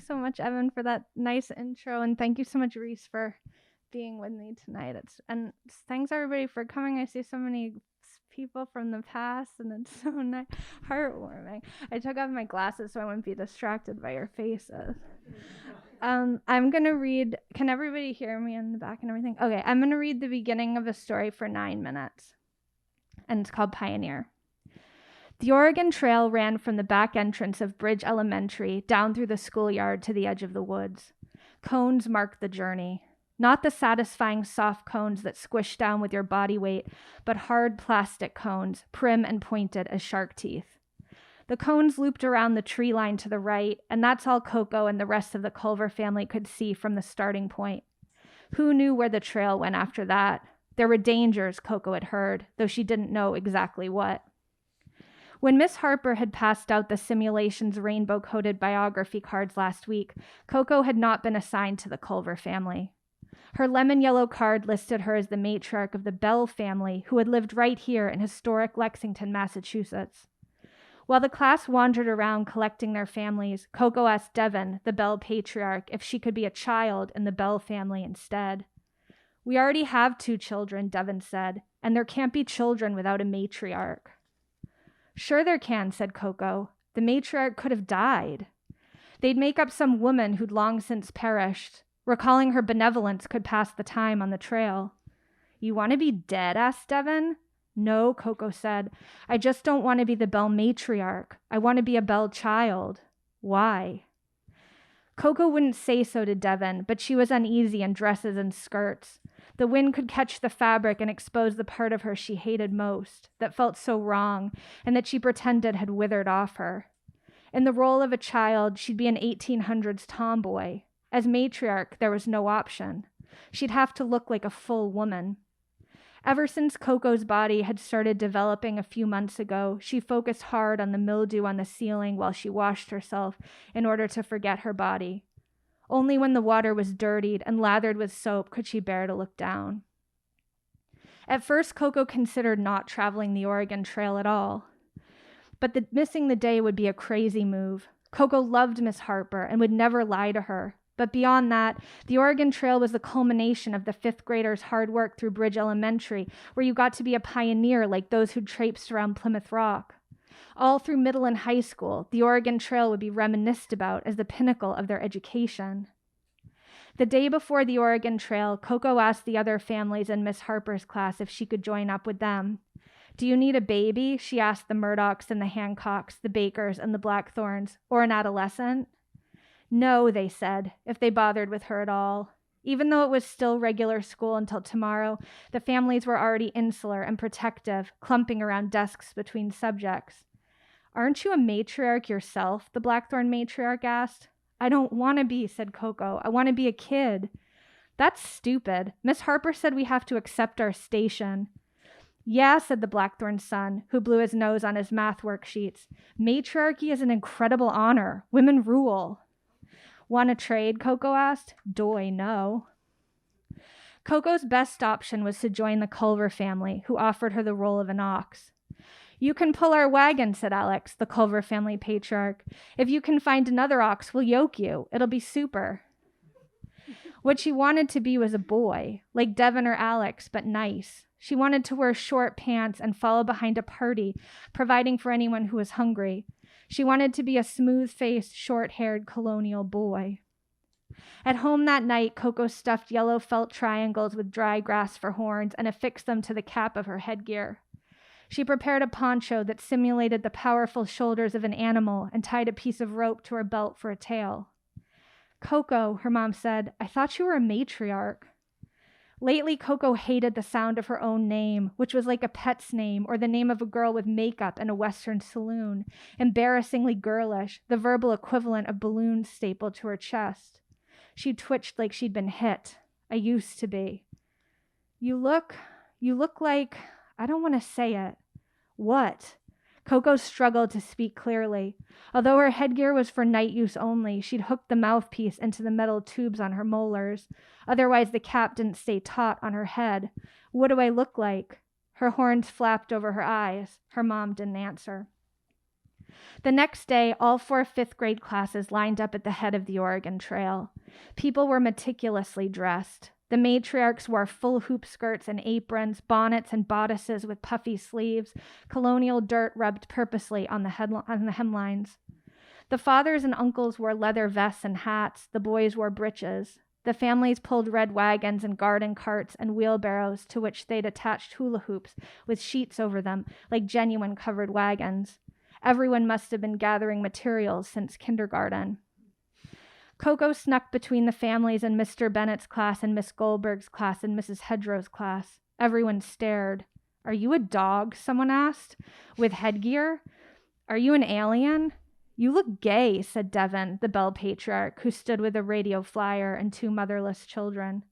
Thanks so much, Evan, for that nice intro, and thank you so much, Reese, for being with me tonight. And thanks everybody for coming. I see so many people from the past, and it's so nice, heartwarming. I took off my glasses so I wouldn't be distracted by your faces. I'm gonna read. Can everybody hear me in the back and everything? Okay, I'm gonna read the beginning of a story for 9 minutes, and it's called Pioneer. The Oregon Trail ran from the back entrance of Bridge Elementary down through the schoolyard to the edge of the woods. Cones marked the journey. Not the satisfying soft cones that squish down with your body weight, but hard plastic cones, prim and pointed as shark teeth. The cones looped around the tree line to the right, and that's all Coco and the rest of the Culver family could see from the starting point. Who knew where the trail went after that? There were dangers, Coco had heard, though she didn't know exactly what. When Miss Harper had passed out the simulation's rainbow-coated biography cards last week, Coco had not been assigned to the Culver family. Her lemon-yellow card listed her as the matriarch of the Bell family, who had lived right here in historic Lexington, Massachusetts. While the class wandered around collecting their families, Coco asked Devon, the Bell patriarch, if she could be a child in the Bell family instead. "We already have 2 children," Devon said, "and there can't be children without a matriarch." "Sure there can," said Coco. "The matriarch could have died. They'd make up some woman who'd long since perished. Recalling her benevolence could pass the time on the trail." "You want to be dead?" asked Devon. "No," Coco said. "I just don't want to be the Bell matriarch. I want to be a Bell child." "Why?" Coco wouldn't say so to Devon, but she was uneasy in dresses and skirts. The wind could catch the fabric and expose the part of her she hated most, that felt so wrong, and that she pretended had withered off her. In the role of a child, she'd be an 1800s tomboy. As matriarch, there was no option. She'd have to look like a full woman. Ever since Coco's body had started developing a few months ago, she focused hard on the mildew on the ceiling while she washed herself in order to forget her body. Only when the water was dirtied and lathered with soap could she bear to look down. At first, Coco considered not traveling the Oregon Trail at all. But missing the day would be a crazy move. Coco loved Miss Harper and would never lie to her. But beyond that, the Oregon Trail was the culmination of the 5th graders' hard work through Bridge Elementary, where you got to be a pioneer like those who traipsed around Plymouth Rock. All through middle and high school, the Oregon Trail would be reminisced about as the pinnacle of their education. The day before the Oregon Trail, Coco asked the other families in Miss Harper's class if she could join up with them. "Do you need a baby?" she asked the Murdochs and the Hancocks, the Bakers and the Blackthorns, "or an adolescent?" No, they said, if they bothered with her at all. Even though it was still regular school until tomorrow, the families were already insular and protective, clumping around desks between subjects. "Aren't you a matriarch yourself?" the Blackthorn matriarch asked. "I don't want to be," said Coco. "I want to be a kid." "That's stupid. Miss Harper said we have to accept our station." "Yeah," said the Blackthorn's son, who blew his nose on his math worksheets. "Matriarchy is an incredible honor. Women rule." "Want to trade?" Coco asked. Doy, no. Coco's best option was to join the Culver family, who offered her the role of an ox. "You can pull our wagon," said Alex, the Culver family patriarch. "If you can find another ox, we'll yoke you. It'll be super." What she wanted to be was a boy, like Devon or Alex, but nice. She wanted to wear short pants and follow behind a party, providing for anyone who was hungry. She wanted to be a smooth-faced, short-haired colonial boy. At home that night, Coco stuffed yellow felt triangles with dry grass for horns and affixed them to the cap of her headgear. She prepared a poncho that simulated the powerful shoulders of an animal and tied a piece of rope to her belt for a tail. "Coco," her mom said, "I thought you were a matriarch." Lately, Coco hated the sound of her own name, which was like a pet's name or the name of a girl with makeup in a Western saloon, embarrassingly girlish, the verbal equivalent of balloons stapled to her chest. She twitched like she'd been hit. "I used to be." You look like, I don't want to say it." "What?" Coco struggled to speak clearly. Although her headgear was for night use only, she'd hooked the mouthpiece into the metal tubes on her molars. Otherwise, the cap didn't stay taut on her head. "What do I look like?" Her horns flapped over her eyes. Her mom didn't answer. The next day, all 4 fifth-grade classes lined up at the head of the Oregon Trail. People were meticulously dressed. The matriarchs wore full hoop skirts and aprons, bonnets and bodices with puffy sleeves, colonial dirt rubbed purposely on the hemlines. The fathers and uncles wore leather vests and hats. The boys wore breeches. The families pulled red wagons and garden carts and wheelbarrows to which they'd attached hula hoops with sheets over them, like genuine covered wagons. Everyone must have been gathering materials since kindergarten. Coco snuck between the families in Mr. Bennett's class and Miss Goldberg's class and Mrs. Hedgerow's class. Everyone stared. "Are you a dog?" someone asked. "With headgear? Are you an alien?" "You look gay," said Devin, the Bell patriarch, who stood with a radio flyer and 2 motherless children.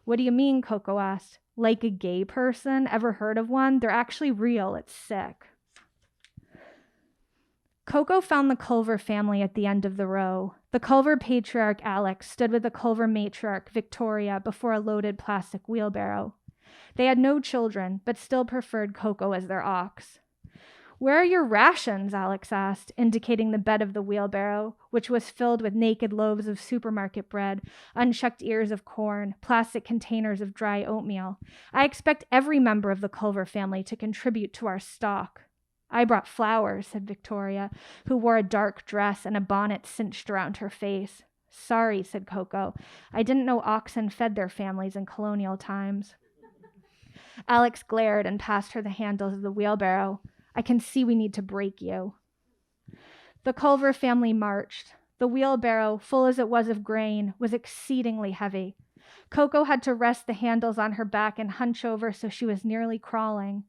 "What do you mean?" Coco asked. "Like a gay person? Ever heard of one? They're actually real. It's sick." Coco found the Culver family at the end of the row. The Culver patriarch, Alex, stood with the Culver matriarch, Victoria, before a loaded plastic wheelbarrow. They had no children, but still preferred Coco as their ox. "Where are your rations?" Alex asked, indicating the bed of the wheelbarrow, which was filled with naked loaves of supermarket bread, unshucked ears of corn, plastic containers of dry oatmeal. "I expect every member of the Culver family to contribute to our stock." "I brought flowers," said Victoria, who wore a dark dress and a bonnet cinched around her face. "Sorry," said Coco. "I didn't know oxen fed their families in colonial times." Alex glared and passed her the handles of the wheelbarrow. "I can see we need to break you." The Culver family marched. The wheelbarrow, full as it was of grain, was exceedingly heavy. Coco had to rest the handles on her back and hunch over so she was nearly crawling.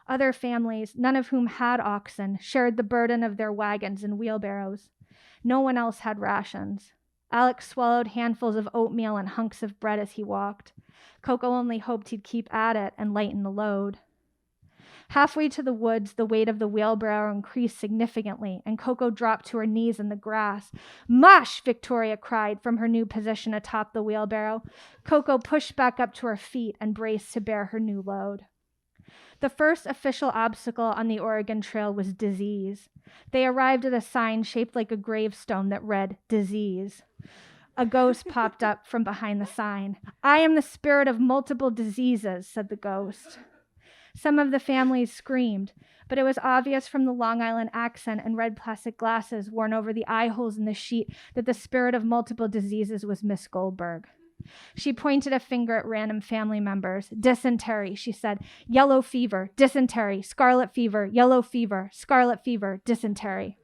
Other families, none of whom had oxen, shared the burden of their wagons and wheelbarrows. No one else had rations. Alex swallowed handfuls of oatmeal and hunks of bread as he walked. Coco only hoped he'd keep at it and lighten the load. Halfway to the woods, the weight of the wheelbarrow increased significantly, and Coco dropped to her knees in the grass. "Mush!" Victoria cried from her new position atop the wheelbarrow. Coco pushed back up to her feet and braced to bear her new load. The first official obstacle on the Oregon Trail was disease. They arrived at a sign shaped like a gravestone that read, "Disease." A ghost popped up from behind the sign. "I am the spirit of multiple diseases," said the ghost. Some of the families screamed, but it was obvious from the Long Island accent and red plastic glasses worn over the eye holes in the sheet that the spirit of multiple diseases was Miss Goldberg. She pointed a finger at random family members. "Dysentery," she said. "Yellow fever, dysentery, scarlet fever, yellow fever, scarlet fever, dysentery."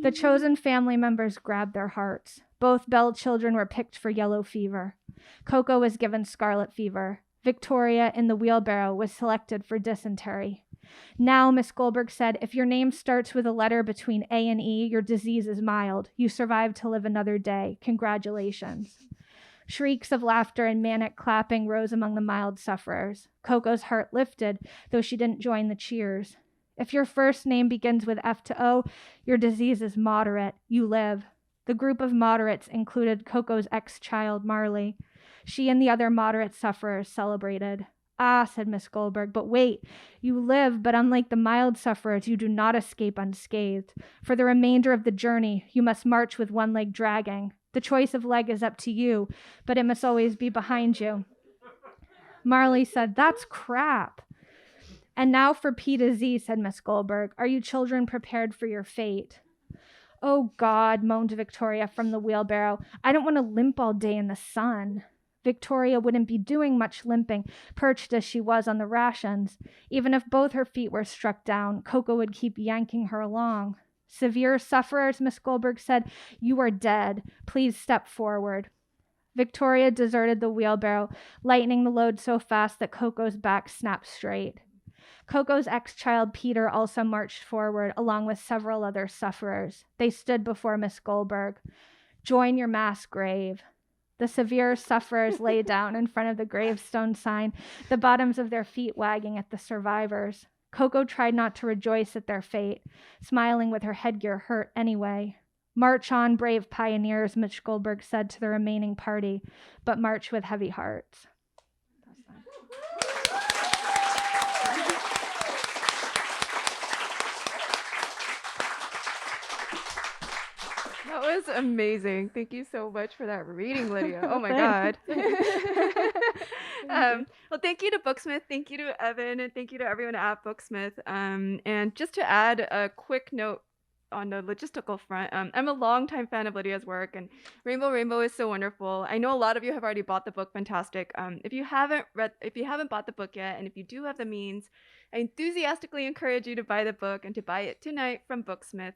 The chosen family members grabbed their hearts. Both Bell children were picked for yellow fever. Coco was given scarlet fever. Victoria, in the wheelbarrow, was selected for dysentery. "Now," Miss Goldberg said, "if your name starts with a letter between A and E, your disease is mild. You survived to live another day. Congratulations." Shrieks of laughter and manic clapping rose among the mild sufferers. Coco's heart lifted, though she didn't join the cheers. "If your first name begins with F to O, your disease is moderate. You live." The group of moderates included Coco's ex-child, Marley. She and the other moderate sufferers celebrated. "Ah," said Miss Goldberg, "but wait. You live, but unlike the mild sufferers, you do not escape unscathed. For the remainder of the journey, you must march with one leg dragging. The choice of leg is up to you, but it must always be behind you." Marley said, "That's crap." "And now for P to Z," said Miss Goldberg. "Are you children prepared for your fate?" "Oh, God," moaned Victoria from the wheelbarrow. "I don't want to limp all day in the sun." Victoria wouldn't be doing much limping, perched as she was on the rations. Even if both her feet were struck down, Coco would keep yanking her along. "Severe sufferers," Miss Goldberg said, "you are dead. Please step forward." Victoria deserted the wheelbarrow, lightening the load so fast that Coco's back snapped straight. Coco's ex-child Peter also marched forward, along with several other sufferers. They stood before Miss Goldberg. "Join your mass grave." The severe sufferers lay down in front of the gravestone sign, the bottoms of their feet wagging at the survivors. Coco tried not to rejoice at their fate, smiling with her headgear hurt anyway. "March on, brave pioneers," Miss Goldberg said to the remaining party, "but march with heavy hearts." That was amazing. Thank you so much for that reading, Lydia. Oh my Thanks. God. Thank you. Well, thank you to Booksmith. Thank you to Evan, and thank you to everyone at Booksmith. And just to add a quick note on the logistical front, I'm a longtime fan of Lydia's work, and Rainbow Rainbow is so wonderful. I know a lot of you have already bought the book. Fantastic. If you haven't bought the book yet, and if you do have the means, I enthusiastically encourage you to buy the book and to buy it tonight from Booksmith.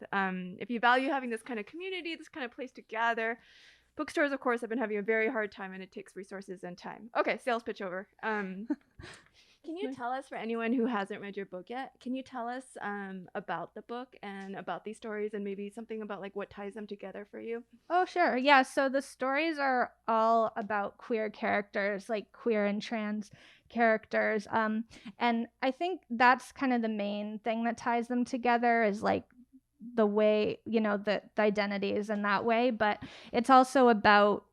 If you value having this kind of community, this kind of place to gather, bookstores, of course, have been having a very hard time, and it takes resources and time. Okay, sales pitch over. Can you tell us, for anyone who hasn't read your book yet, can you tell us about the book and about these stories and maybe something about like what ties them together for you? Oh, sure. Yeah. So the stories are all about queer characters, like queer and trans characters. And I think that's kind of the main thing that ties them together is like the way, the identities in that way. But it's also about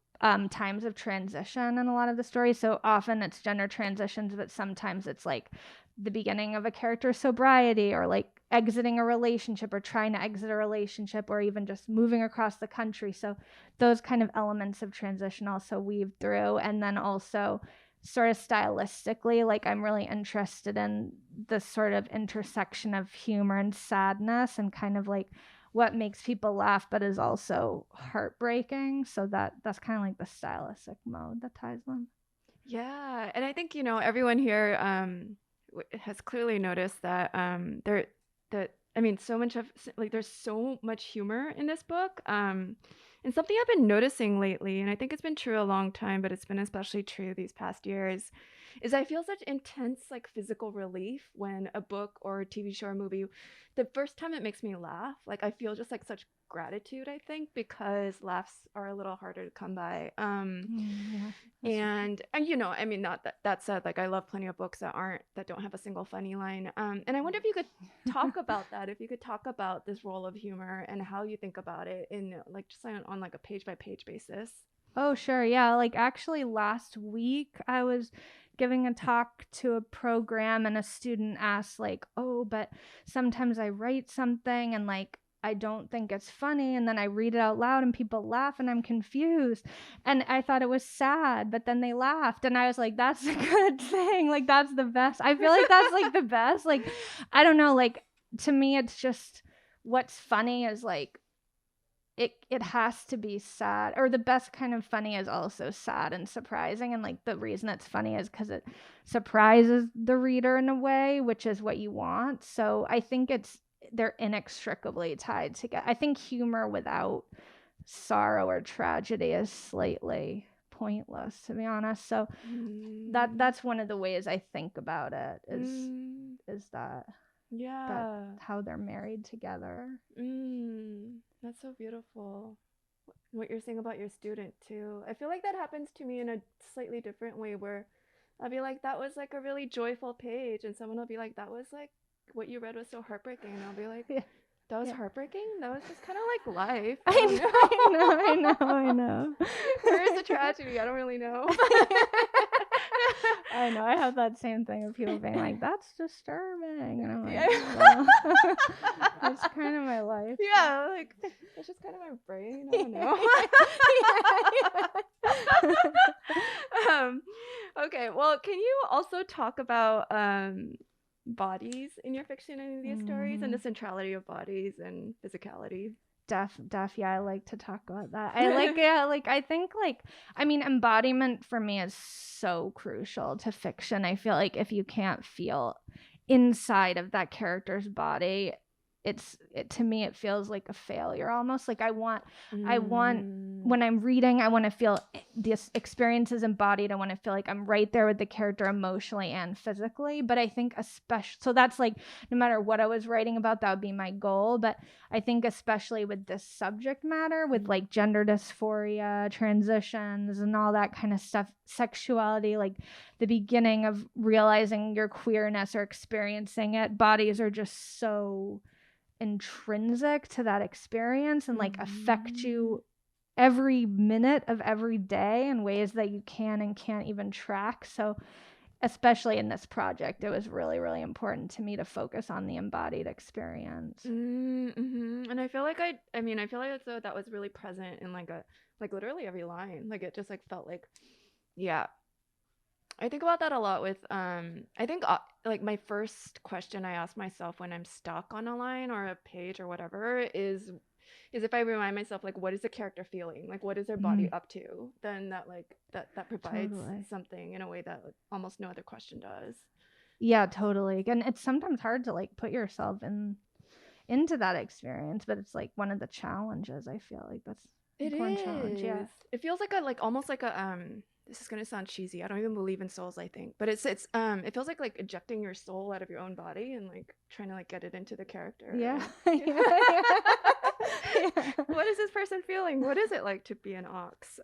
times of transition in a lot of the stories. So often it's gender transitions, but sometimes it's like the beginning of a character's sobriety or like exiting a relationship or trying to exit a relationship or even just moving across the country. So those kind of elements of transition also weave through. And then also sort of stylistically, like I'm really interested in the sort of intersection of humor and sadness and kind of like what makes people laugh but is also heartbreaking. So that's kind of like the stylistic mode that ties them. Yeah, and I think everyone here has clearly noticed that that I mean so much of like there's so much humor in this book. And something I've been noticing lately, and I think it's been true a long time, but it's been especially true these past years, is I feel such intense like physical relief when a book or a TV show or movie, the first time it makes me laugh, like I feel just like such gratitude, I think, because laughs are a little harder to come by. Yeah. And I mean, not that said, like I love plenty of books that don't have a single funny line. And I wonder if you could talk about that, if you could talk about this role of humor and how you think about it in like just on like a page by page basis. Oh, sure. Yeah. Like actually last week I was giving a talk to a program and a student asked like, "Oh, but sometimes I write something and like I don't think it's funny and then I read it out loud and people laugh and I'm confused." And I thought it was sad, but then they laughed and I was like, "That's a good thing. Like that's the best." I feel like that's like the best. Like I don't know, like to me it's just what's funny is like it has to be sad, or the best kind of funny is also sad and surprising, and like the reason it's funny is because it surprises the reader in a way, which is what you want. So I think they're inextricably tied together. I think humor without sorrow or tragedy is slightly pointless, to be honest. So that's one of the ways I think about it is that Yeah. how they're married together. That's so beautiful. What you're saying about your student too. I feel like that happens to me in a slightly different way where I'll be like, that was like a really joyful page, and someone will be like, that was like what you read was so heartbreaking, and I'll be like, Yeah. that was heartbreaking? That was just kind of like life. I know. Where is the tragedy? I don't really know. I know. I have that same thing of people being like, "That's disturbing," and I'm like, Yeah. well, "That's kind of my life." Yeah, like it's just kind of my brain. I don't know. Okay, well, can you also talk about bodies in your fiction and in these stories and the centrality of bodies and physicality? Def, yeah, I like to talk about that. I like, yeah, like I think like I mean embodiment for me is so crucial to fiction. I feel like if you can't feel inside of that character's body, to me it feels like a failure almost. Like I want when I'm reading, I want to feel this experience is embodied. I want to feel like I'm right there with the character emotionally and physically. But I think especially, so that's like no matter what I was writing about, that would be my goal. But I think especially with this subject matter, with like gender dysphoria, transitions, and all that kind of stuff, sexuality, like the beginning of realizing your queerness or experiencing it, bodies are just so intrinsic to that experience and like affect you every minute of every day in ways that you can and can't even track. So especially in this project, it was really, really important to me to focus on the embodied experience. And I feel like I feel like as though that was really present in like literally every line. Like it just like felt like, yeah. I think about that a lot with I think like my first question I ask myself when I'm stuck on a line or a page or whatever is if I remind myself like what is the character feeling? Like what is their body up to? Then that like that provides something in a way that like, almost no other question does. Yeah, totally. And it's sometimes hard to like put yourself into that experience, but it's like one of the challenges. I feel like that's an important challenge. Yeah. It feels like almost like a this is gonna sound cheesy. I don't even believe in souls, I think. But it feels like ejecting your soul out of your own body and like trying to like get it into the character. Yeah. Yeah. What is this person feeling? What is it like to be an ox?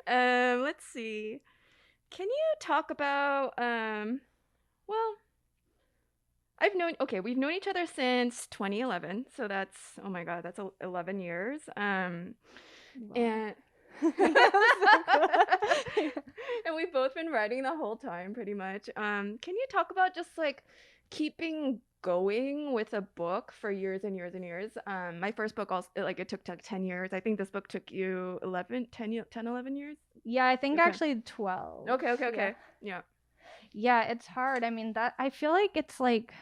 Let's see. Can you talk about well, we've known each other since 2011, so that's, oh my God, that's 11 years. Wow. And and we've both been writing the whole time pretty much. Can you talk about just like keeping going with a book for years and years and years? My first book also like it took 10 years. I think this book took you 11 years. Yeah, I think actually 12. Okay. Yeah, it's hard. I mean, that I feel like it's like,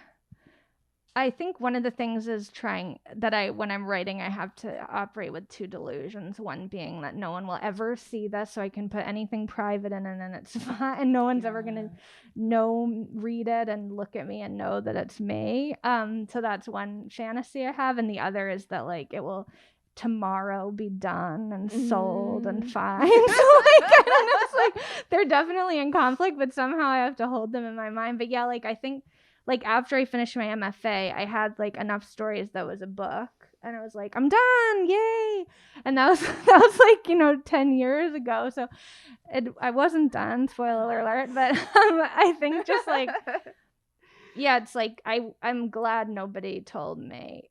I think one of the things is when I'm writing, I have to operate with two delusions. One being that no one will ever see this, so I can put anything private in and then it's fine. And no one's ever going to read it and look at me and know that it's me. So that's one fantasy I have. And the other is that like it will tomorrow be done and sold and fine. So like, I don't know, it's like they're definitely in conflict, but somehow I have to hold them in my mind. But yeah, like I think like after I finished my MFA, I had like enough stories that was a book, and I was like, I'm done, yay! And that was like 10 years ago, so I wasn't done. Spoiler alert, but I think just like yeah, it's like I'm glad nobody told me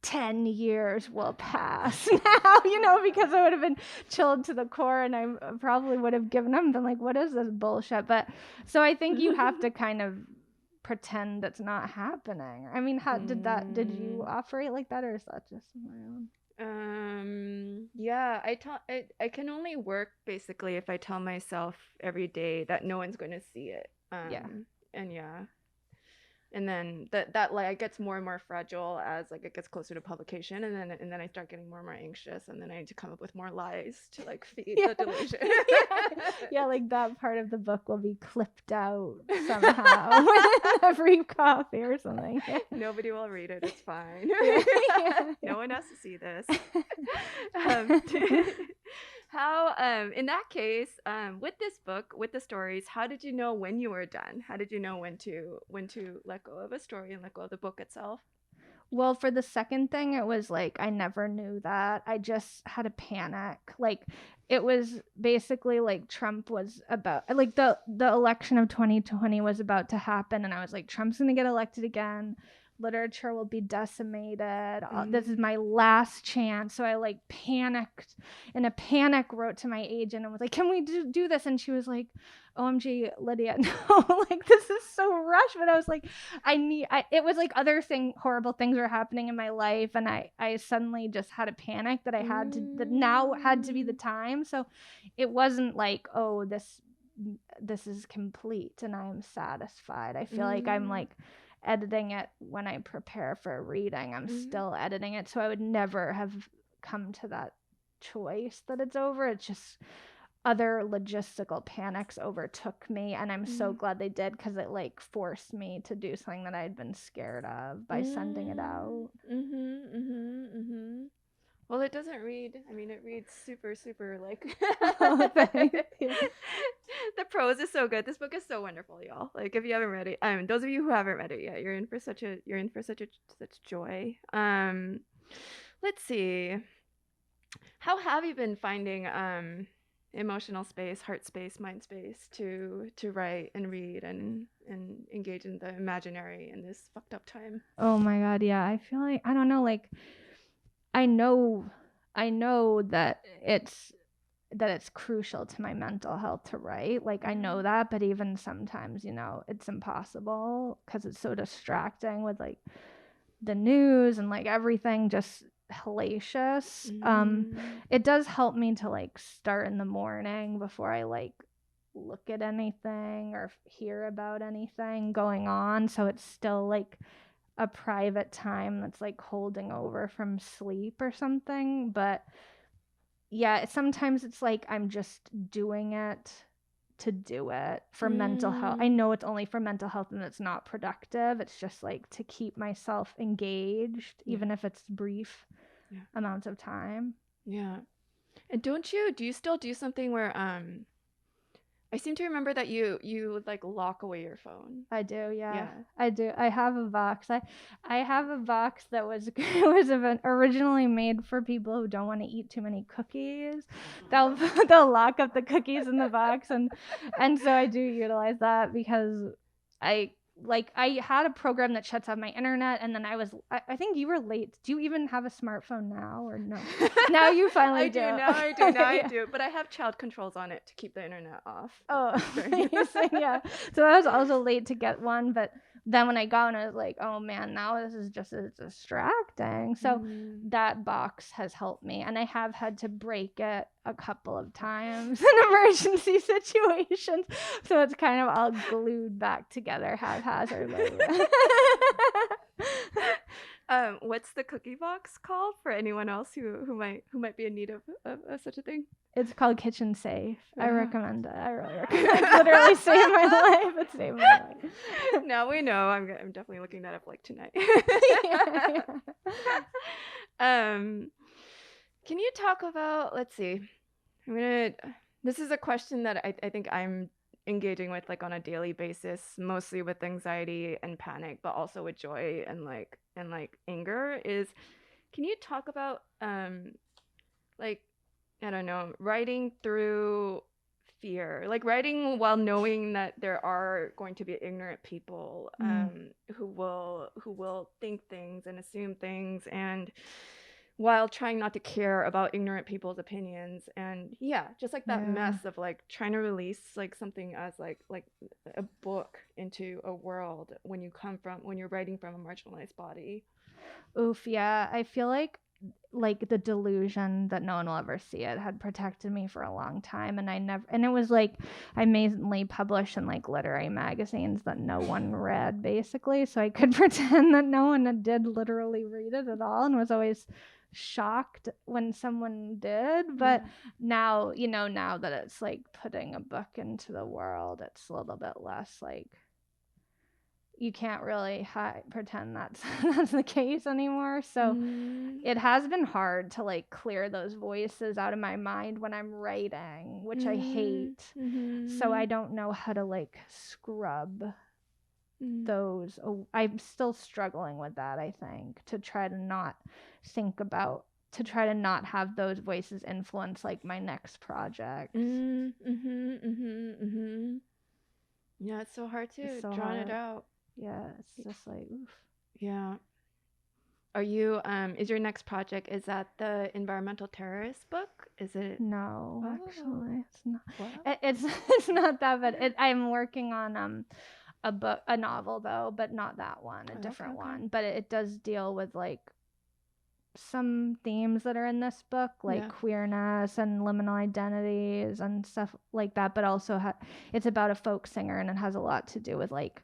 10 years will pass now, because I would have been chilled to the core, and I probably would have given up and been like, what is this bullshit? But so I think you have to kind of pretend it's not happening. I mean, how did you operate like that, or is that just my own? Yeah, I can only work basically if I tell myself every day that no one's going to see it. And then that like it gets more and more fragile as like it gets closer to publication, and then I start getting more and more anxious, and then I need to come up with more lies to like feed the delusion. Yeah, like that part of the book will be clipped out somehow in every copy or something. Nobody will read it. It's fine. No one has to see this. How in that case, with this book, with the stories, how did you know when you were done? How did you know when to let go of a story and let go of the book itself? Well, for the second thing, it was like I never knew that. I just had a panic. Like it was basically like Trump was about, like the election of 2020 was about to happen, and I was like, Trump's gonna get elected again. Literature will be decimated. This is my last chance. So I like panicked, in a panic wrote to my agent and was like, can we do this? And she was like, OMG, Lydia, no, like this is so rushed. But I was like, it was like horrible things were happening in my life, and I suddenly just had a panic that I had to, that now had to be the time. So it wasn't like, oh, this is complete and I'm satisfied. I feel like I'm like editing it when I prepare for a reading. I'm still editing it, so I would never have come to that choice that it's over. It's just other logistical panics overtook me, and I'm so glad they did, because it like forced me to do something that I'd been scared of by sending it out. Well, it doesn't read. I mean, it reads super, super like. Oh, thank you. The prose is so good. This book is so wonderful, y'all. Like, if you haven't read it, those of you who haven't read it yet, you're in for such joy. Let's see. How have you been finding emotional space, heart space, mind space to write and read and engage in the imaginary in this fucked up time? Oh my God, yeah. I feel like, I don't know, like I know that that it's crucial to my mental health to write. Like, I know that, but even sometimes, it's impossible because it's so distracting with like the news and like everything just hellacious. It does help me to like start in the morning before I like look at anything or hear about anything going on, so it's still like a private time that's like holding over from sleep or something. But yeah, sometimes it's like I'm just doing it to do it for mental health. I know it's only for mental health and it's not productive. It's just like to keep myself engaged, even if it's brief amounts of time. Yeah. And do you still do something where I seem to remember that you would like lock away your phone. I do, yeah. I do. I have a box. I have a box that was was originally made for people who don't want to eat too many cookies. They'll lock up the cookies in the box, and so I do utilize that because I had a program that shuts off my internet, and then I think you were late. Do you even have a smartphone now or no? Now you finally do. I do. But I have child controls on it to keep the internet off. Oh, yeah. So I was also late to get one, but then when I got one, I was like, oh man, now this is just as distracting. So that box has helped me, and I have had to break it a couple of times in emergency situations. So it's kind of all glued back together haphazardly. What's the cookie box called for anyone else who might be in need of such a thing? It's called Kitchen Safe. I recommend it. I really recommend it. It literally saved my life. It saved my life. Now we know. I'm definitely looking that up like tonight. Can you talk about, let's see. This is a question that I think I'm engaging with like on a daily basis, mostly with anxiety and panic, but also with joy and like anger, is can you talk about like, I don't know, writing through fear, like writing while knowing that there are going to be ignorant people who will think things and assume things, and while trying not to care about ignorant people's opinions, and just like that mess of like trying to release like something as like a book into a world when you're writing from a marginalized body. Oof, yeah. I feel like the delusion that no one will ever see it had protected me for a long time, and it was like I mainly published in like literary magazines that no one read, basically, so I could pretend that no one did literally read it at all, and was always shocked when someone did. But now that it's like putting a book into the world, it's a little bit less like you can't really pretend that's the case anymore. So it has been hard to like clear those voices out of my mind when I'm writing, which I hate. So I don't know how to like scrub those. I'm still struggling with that, I think, to try to not have those voices influence like my next project. Yeah, it's so hard to drown it out. Yeah, it's just like, oof. Yeah. Are you is your next project, is that the environmental terrorist book? Is it? No, actually it's not. What? It's not that, but I'm working on a novel though, but not that one, a different one. But it does deal with like some themes that are in this book, like queerness and liminal identities and stuff like that, but also it's about a folk singer, and it has a lot to do with like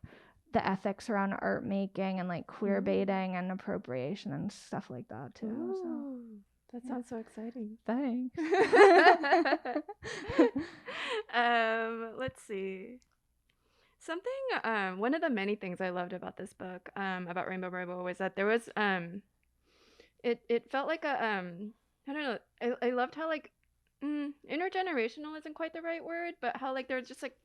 the ethics around art making and like queer baiting and appropriation and stuff like that too. Ooh, that sounds so exciting. Thanks. Let's see. Something one of the many things I loved about this book, about Rainbow Rainbow, was that there was it felt like a I don't know, I loved how like intergenerational isn't quite the right word, but how like there's just like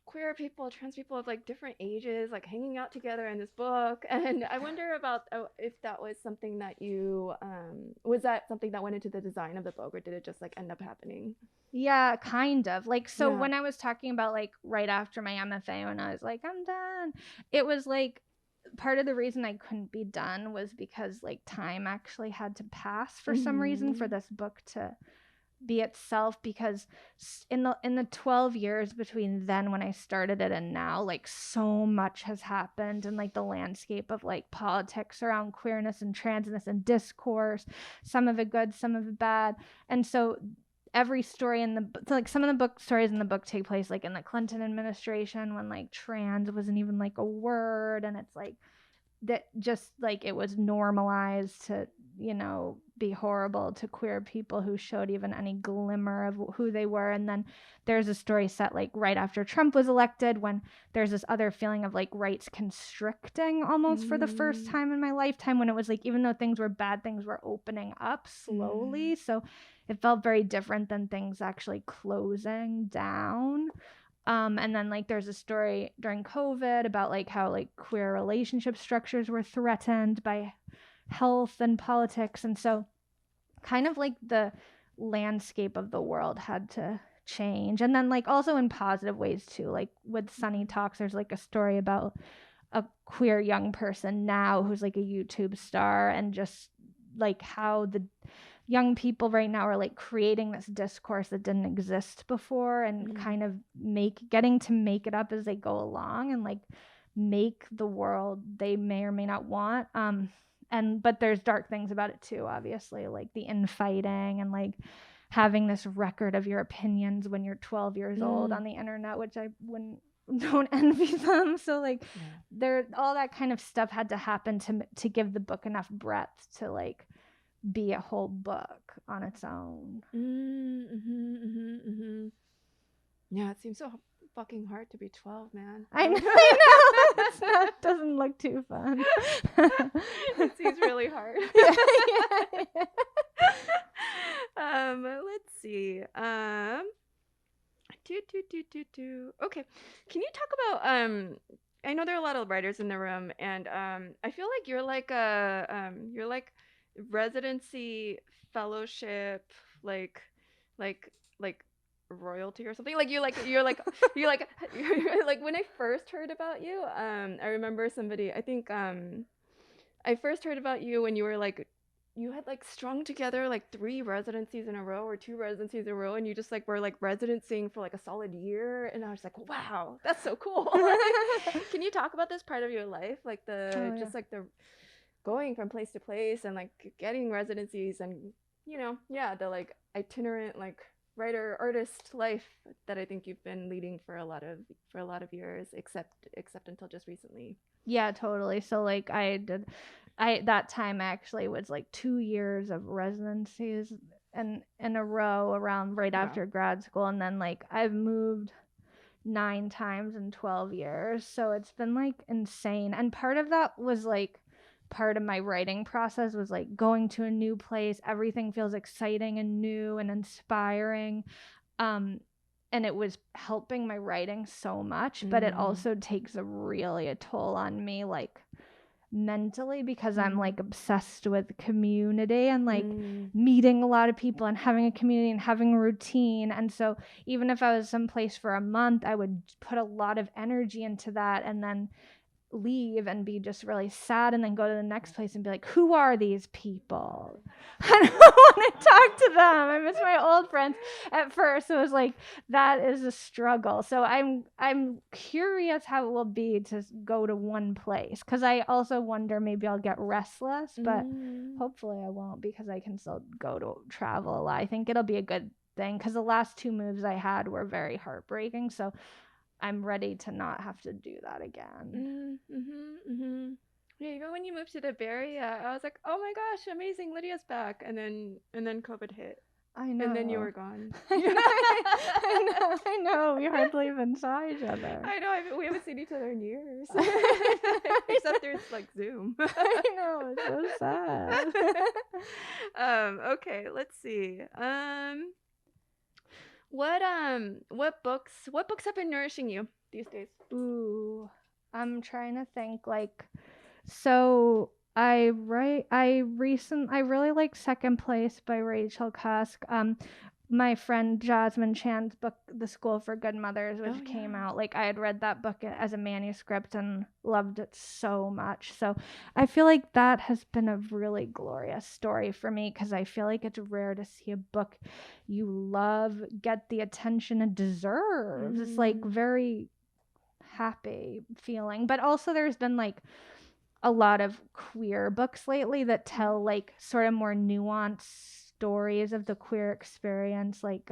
queer people, trans people of like different ages like hanging out together in this book. And I wonder about if that was something that you was that something that went into the design of the book, or did it just like end up happening? Yeah, kind of. Like, so when I was talking about like right after my MFA, when I was like, I'm done, it was like part of the reason I couldn't be done was because like time actually had to pass for some reason for this book to be itself, because in the 12 years between then when I started it and now, like so much has happened in like the landscape of like politics around queerness and transness and discourse, some of it good, some of it bad. And so every story in the so like some of the book stories in the book take place like in the Clinton administration when like trans wasn't even like a word, and it's like that just like it was normalized to, you know, be horrible to queer people who showed even any glimmer of who they were. And then there's a story set like right after Trump was elected, when there's this other feeling of like rights constricting almost for the first time in my lifetime, when it was like even though things were bad, things were opening up slowly. So it felt very different than things actually closing down. And then like there's a story during COVID about like how like queer relationship structures were threatened by health and politics. And so kind of like the landscape of the world had to change. And then like also in positive ways too, like with Sunny Talks, there's like a story about a queer young person now who's like a YouTube star, and just like how the young people right now are like creating this discourse that didn't exist before, and kind of getting to make it up as they go along, and like make the world they may or may not want. But there's dark things about it too, obviously, like the infighting and like having this record of your opinions when you're 12 years old on the internet, which I don't envy them. So like there, all that kind of stuff had to happen to give the book enough breadth to like be a whole book on its own. Yeah, it seems so fucking hard to be 12, man. I know. It doesn't look too fun. It seems really hard. Let's see. Okay, can you talk about I know there are a lot of writers in the room, and I feel like you're like a residency fellowship, like like royalty or something. Like you're like when I first heard about you, I remember somebody, I think I first heard about you when you were like, you had like strung together like 3 residencies in a row or 2 residencies in a row, and you just like were like residencing for like a solid year, and I was like, wow, that's so cool. Can you talk about this part of your life, like just like the going from place to place and like getting residencies, and you know, the like itinerant like writer artist life that I think you've been leading for a lot of years, except until just recently. Yeah, totally. So like that time actually was like 2 years of residencies and in a row around right after grad school, and then like I've moved 9 times in 12 years. So it's been like insane. And part of that was like part of my writing process was like going to a new place, everything feels exciting and new and inspiring. And it was helping my writing so much, but it also takes a toll on me like mentally, because I'm like obsessed with community and like meeting a lot of people and having a community and having a routine. And so even if I was someplace for a month, I would put a lot of energy into that and then leave and be just really sad, and then go to the next place and be like, who are these people? I don't want to talk to them. I miss my old friends. At first it was like, that is a struggle. So I'm curious how it will be to go to one place, because I also wonder maybe I'll get restless, but hopefully I won't, because I can still go to travel a lot. I think it'll be a good thing, because the last 2 moves I had were very heartbreaking, so I'm ready to not have to do that again. Yeah, even when you moved to the Bay Area, I was like, oh my gosh, amazing, Lydia's back. And then COVID hit. I know. And then you were gone. I know. We hardly even saw each other. I know. We haven't seen each other in years. Except there's like Zoom. I know. It's so sad. Okay, let's see. What books have been nourishing you these days? Ooh, I'm trying to think. Like, so I really like Second Place by Rachel Cusk. my friend Jasmine Chan's book, The School for Good Mothers, which came yeah. out. Like I had read that book as a manuscript and loved it so much. So I feel like that has been a really glorious story for me, because I feel like it's rare to see a book you love get the attention it deserves. It's like very happy feeling. But also there's been like a lot of queer books lately that tell like sort of more nuanced stories of the queer experience, like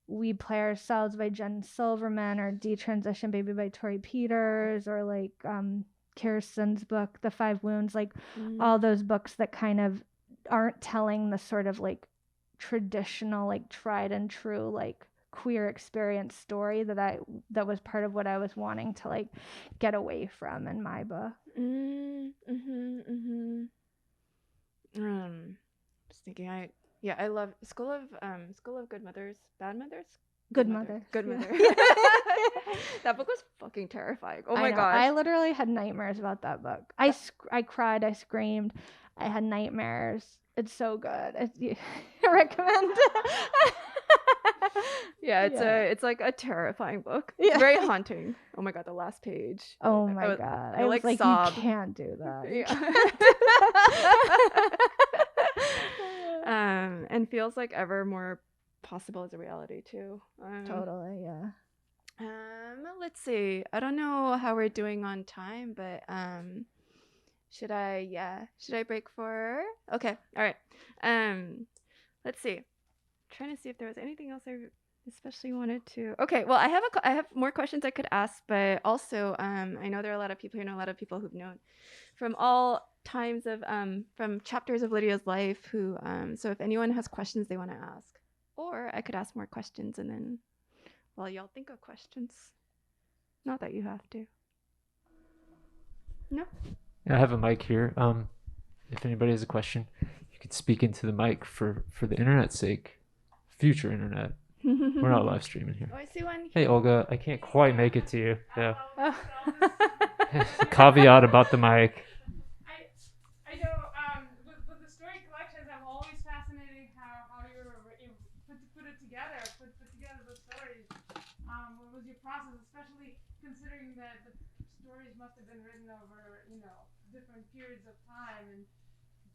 We Play Ourselves by Jen Silverman, or Detransition Baby by Tori Peters, or like Kirsten's book The Five Wounds, like all those books that kind of aren't telling the sort of like traditional, like tried and true, like queer experience story that was part of what I was wanting to like get away from in my book. Just thinking, I love School of Good Mothers, Bad Mothers, Good Mother. Good Mother. That book was fucking terrifying. Oh I my know. gosh. I literally had nightmares about that book. I cried, I screamed, I had nightmares. It's so good. I recommend. Yeah, it's like a terrifying book. It's very haunting. Oh my god, the last page. Oh my god. I was like, sobbed. You can't do that. And feels like ever more possible as a reality too. Totally, yeah. Let's see. I don't know how we're doing on time, but should I break for? Okay. All right. Let's see. Trying to see if there was anything else I especially wanted to. Okay, well, I have more questions I could ask, but also I know there are a lot of people here, and a lot of people who've known from all times of from chapters of Lydia's life who so if anyone has questions they want to ask, or I could ask more questions and then while y'all think of questions. Not that you have to. No? Yeah, I have a mic here. If anybody has a question, you could speak into the mic for the internet's sake. Future internet. We're not live streaming here. Oh, I see one. Hey, Olga, I can't quite make it to you. Yeah. Caveat about the mic. I know with the story collections, I'm always fascinated how you put it together, put together the stories. What was your process, especially considering that the stories must have been written over, different periods of time, and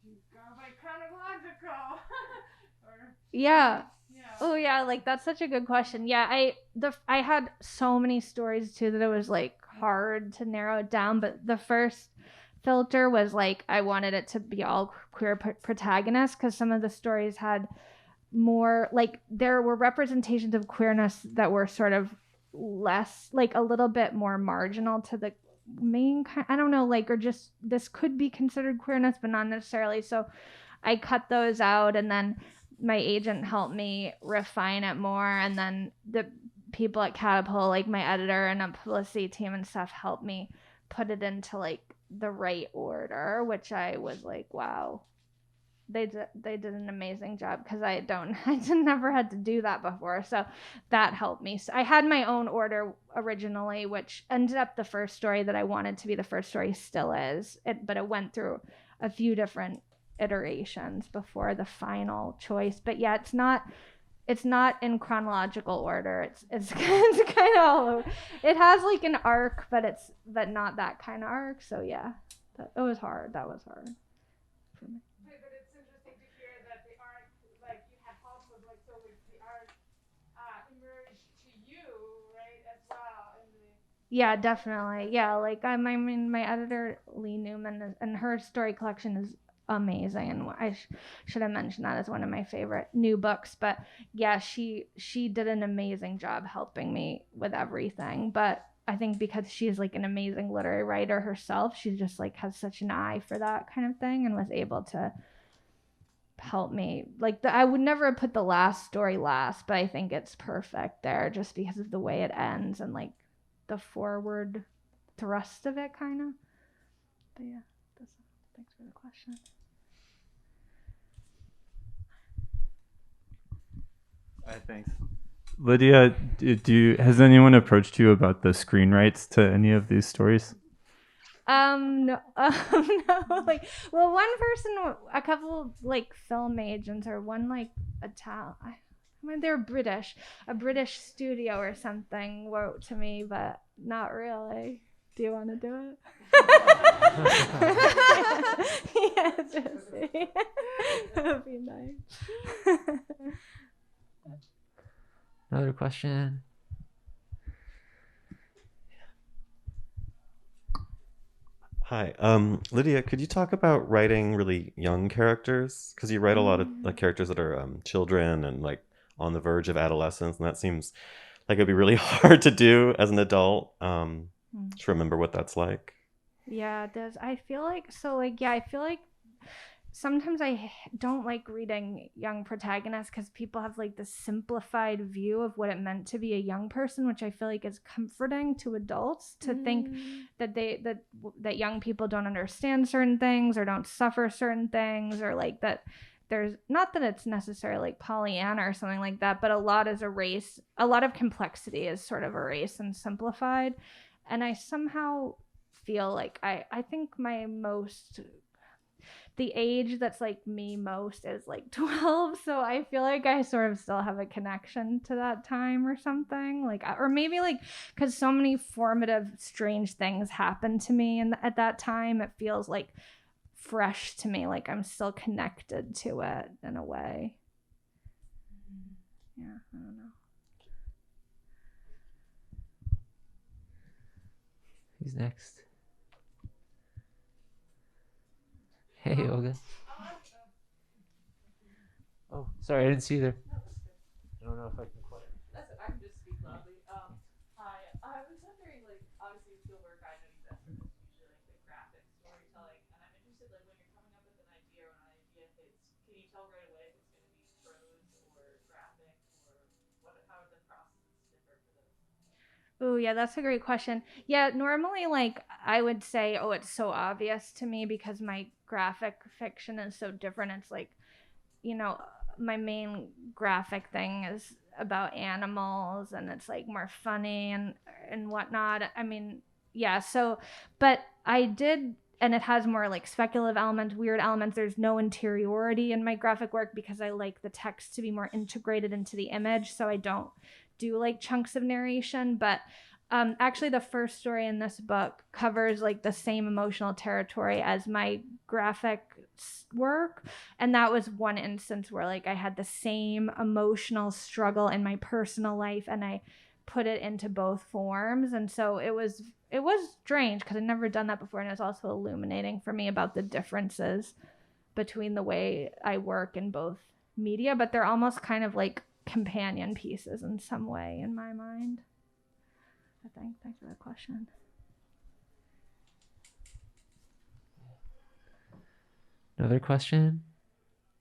did you go by chronological? Yeah. Oh yeah, like that's such a good question. Yeah, I had so many stories too that it was like hard to narrow it down, but the first filter was like I wanted it to be all queer protagonists, because some of the stories had more like there were representations of queerness that were sort of less, like a little bit more marginal to the main kind, I don't know, like, or just this could be considered queerness but not necessarily. So I cut those out, and then my agent helped me refine it more, and then the people at Catapult, like my editor and a publicity team and stuff, helped me put it into like the right order, which I was like, wow, they did an amazing job, because I never had to do that before, so that helped me. So I had my own order originally, which ended up the first story that I wanted to be the first story still is it, but it went through a few different iterations before the final choice. But yeah, it's not in chronological order. It's kind of all over. It has like an arc, but not that kind of arc. So yeah, it was hard. That was hard for me. But it's interesting to hear that the arc, like you had help with, like, so with the arc emerged to you, right, as well. Yeah, definitely. Yeah, like I mean, my editor Lee Newman, and her story collection is amazing, and I should have mentioned that as one of my favorite new books. But yeah, she did an amazing job helping me with everything. But I think because she's like an amazing literary writer herself, she just like has such an eye for that kind of thing, and was able to help me. Like I would never have put the last story last, but I think it's perfect there just because of the way it ends and like the forward thrust of it, kind of. But yeah, thanks for the question. Thanks. Lydia, has anyone approached you about the screen rights to any of these stories? No, no. Like, well, one person, a couple like film agents, or one like I mean, they're British. A British studio or something wrote to me, but not really. Do you want to do it? Yes, Josie. That would be nice. Another question. Hi, Lydia, could you talk about writing really young characters? Because you write a lot of like characters that are children and like on the verge of adolescence, and that seems like it'd be really hard to do as an adult. Just remember what that's like. Yeah, it does. I feel like I feel like sometimes I don't like reading young protagonists because people have like this simplified view of what it meant to be a young person, which I feel like is comforting to adults to think that that young people don't understand certain things or don't suffer certain things, or like that there's not that it's necessarily like Pollyanna or something like that, but a lot is erased. A lot of complexity is sort of erased and simplified. And I somehow feel like I think the age that's like me most is like 12, so I feel like I sort of still have a connection to that time or something, like, or maybe like because so many formative strange things happened to me and at that time it feels like fresh to me, like I'm still connected to it in a way. Yeah, I don't know. Who's next? Hey, Olga. Oh, sorry, I didn't see you there. I don't know if I can quite. That's it. I can just speak loudly. Hi. I was wondering, like, obviously with your work, I know you best for this, usually like the graphic storytelling, and I'm interested, like, when you're coming up with an idea or an idea hits, can you tell right away if it's going to be prose or graphic, or how are the processes differ for those? Oh, yeah, that's a great question. Yeah, normally, like, I would say, oh, it's so obvious to me because my graphic fiction is so different. It's like, my main graphic thing is about animals and it's like more funny and whatnot. I mean, yeah, so, but I did, and it has more like speculative elements, weird elements. There's no interiority in my graphic work because I like the text to be more integrated into the image, so I don't do like chunks of narration. But actually the first story in this book covers like the same emotional territory as my graphic work, and that was one instance where like I had the same emotional struggle in my personal life and I put it into both forms. And so it was strange because I'd never done that before, and it was also illuminating for me about the differences between the way I work in both media, but they're almost kind of like companion pieces in some way in my mind. I think. Thanks for that question. Another question?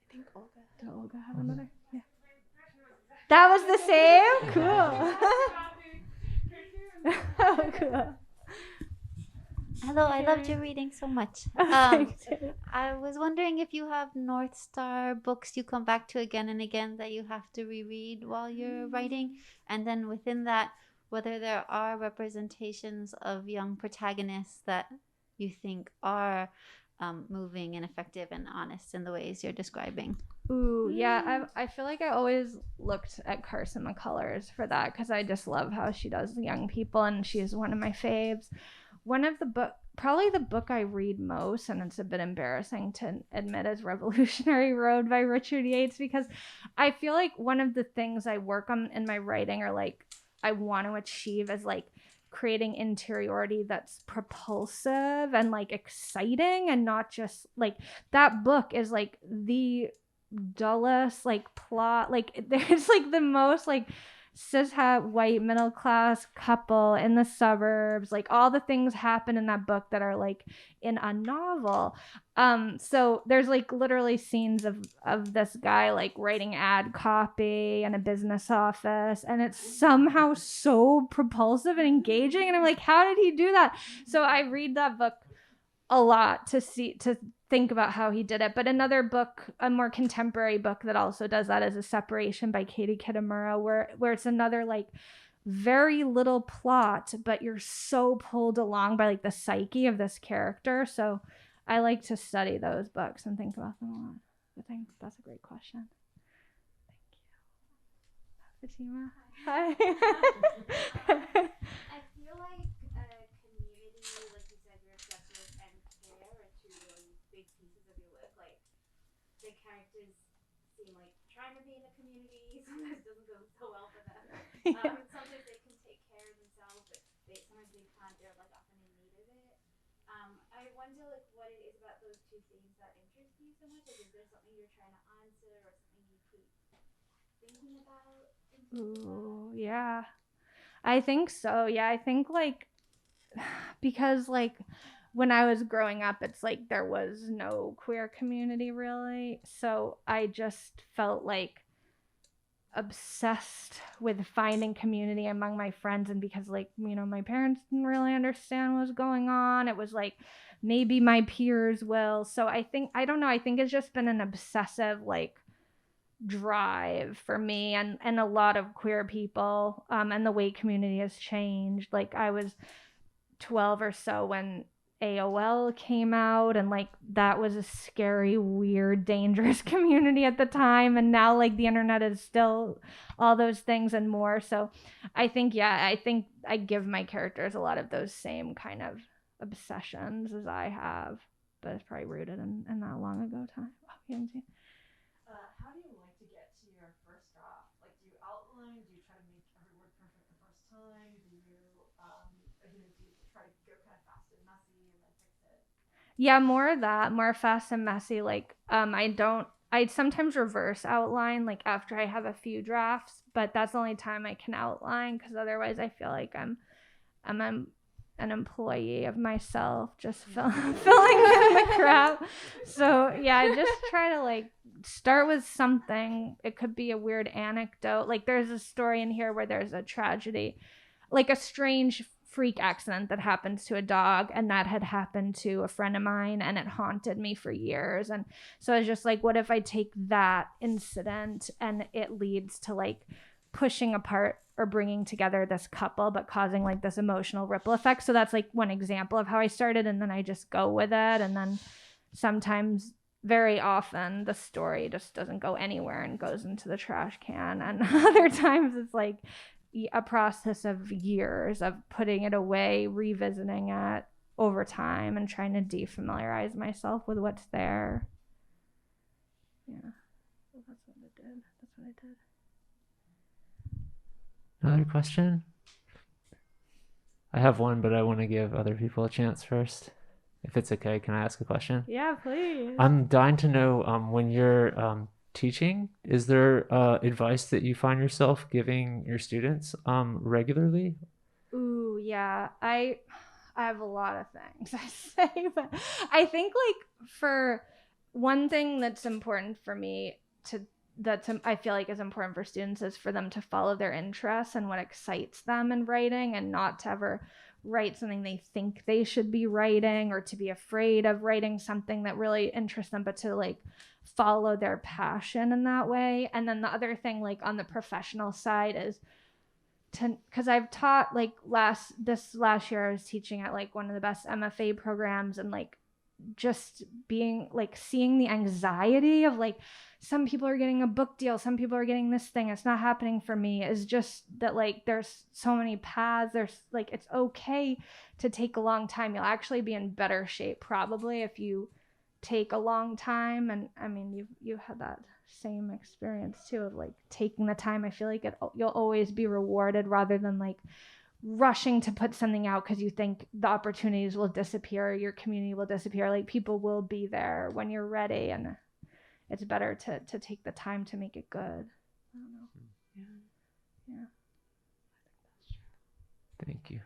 I think Olga. Did Olga have another? Yeah. That was the same? Cool. Oh, cool. Hello, I loved your reading so much. I was wondering if you have North Star books you come back to again and again that you have to reread while you're writing, and then within that, whether there are representations of young protagonists that you think are moving and effective and honest in the ways you're describing. Ooh, yeah, I feel like I always looked at Carson McCullers for that because I just love how she does young people, and she's one of my faves. One of the probably the book I read most, and it's a bit embarrassing to admit, is Revolutionary Road by Richard Yates, because I feel like one of the things I work on in my writing, or like I want to achieve, is like creating interiority that's propulsive and like exciting, and not just like that book is like the dullest like plot, like there's like the most like cishet white middle class couple in the suburbs, like all the things happen in that book that are like in a novel. So there's like literally scenes of this guy like writing ad copy in a business office, and it's somehow so propulsive and engaging, and I'm like, how did he do that? So I read that book a lot to think about how he did it. But another book, a more contemporary book that also does that, is A Separation by Katie Kitamura, where it's another like very little plot, but you're so pulled along by like the psyche of this character. So I like to study those books and think about them a lot. I think that's a great question. Fatima. Hi. I feel like community, like you said, you're obsessed with, and care are two really big pieces of your work. Like, the characters seem like trying to be in a community sometimes doesn't go so well for them. Sometimes they can take care of themselves, but sometimes they can't. They're like often in need of it. I wonder like what it is about those two themes that interest you so much. Like, is there something you're trying to answer or something you keep thinking about? Ooh, yeah. I think so. Yeah, I think like because like when I was growing up, it's like there was no queer community really. So I just felt like obsessed with finding community among my friends, and because like my parents didn't really understand what was going on, it was like maybe my peers will. So I don't know, I think it's just been an obsessive like drive for me and a lot of queer people, and the way community has changed. Like I was 12 or so when AOL came out, and like that was a scary, weird, dangerous community at the time, and now like the internet is still all those things and more. So I think I give my characters a lot of those same kind of obsessions as I have, but it's probably rooted in that long ago time. How do you like to get to your first draft? Like, do you outline? Do you try to make every word perfect the first time? Do you try to go kind of fast and messy and then fix it? Yeah, more of that, more fast and messy. Like, I sometimes reverse outline like after I have a few drafts, but that's the only time I can outline, because otherwise I feel like I'm an employee of myself, just filling in the crap. So yeah, I just try to like start with something. It could be a weird anecdote. Like there's a story in here where there's a tragedy, like a strange freak accident that happens to a dog, and that had happened to a friend of mine, and it haunted me for years. And so I was just like, what if I take that incident and it leads to like pushing apart or bringing together this couple, but causing like this emotional ripple effect. So that's like one example of how I started, and then I just go with it. And then sometimes, very often, the story just doesn't go anywhere and goes into the trash can, and other times it's like a process of years of putting it away, revisiting it over time, and trying to defamiliarize myself with what's there. Yeah, so that's what I did. Another question? I have one, but I want to give other people a chance first. If it's okay, can I ask a question? Yeah, please. I'm dying to know, when you're teaching, is there advice that you find yourself giving your students regularly? Ooh, yeah. I have a lot of things I say, but I think like for one thing that's important for me I feel like is important for students is for them to follow their interests and what excites them in writing, and not to ever write something they think they should be writing, or to be afraid of writing something that really interests them, but to like follow their passion in that way. And then the other thing, like on the professional side, is because I've taught like this last year I was teaching at like one of the best MFA programs, and like just being like seeing the anxiety of like some people are getting a book deal, some people are getting this thing, it's not happening for me, is just that like there's so many paths. There's like, it's okay to take a long time. You'll actually be in better shape probably if you take a long time. And I mean, you had that same experience too of like taking the time. I feel like you'll always be rewarded, rather than like rushing to put something out because you think the opportunities will disappear, your community will disappear. Like people will be there when you're ready, and it's better to take the time to make it good. I don't know. Yeah. I think that's true. Thank you.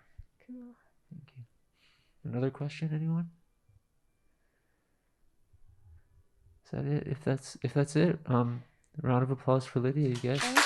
Cool. Thank you. Another question, anyone? Is that it? If that's it, round of applause for Lydia, you guys.